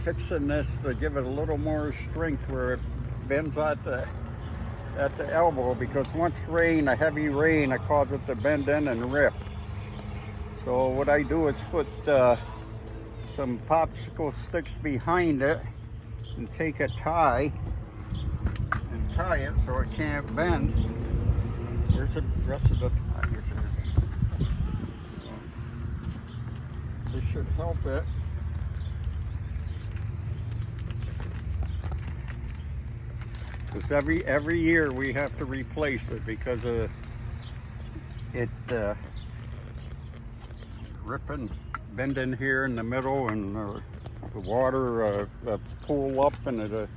fixing this to give it a little more strength where it bends at the elbow, because once a heavy rain, it causes it to bend in and rip. So what I do is put some popsicle sticks behind it and take a tie and tie it so it can't bend. Where's the rest of the tie? This should help it. Because every year we have to replace it because of it ripping, bending here in the middle, and the water pool up, and it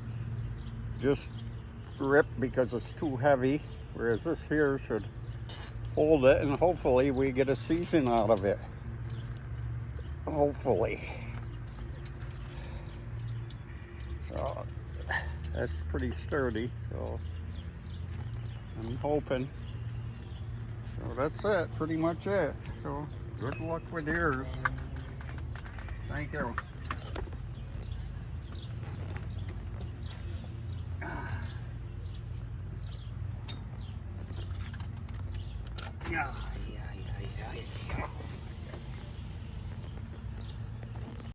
just rip because it's too heavy. Whereas this here should hold it, and hopefully we get a season out of it. Hopefully. So that's pretty sturdy, so I'm hoping. So that's it, pretty much it. So good luck with yours. Thank you. Yeah.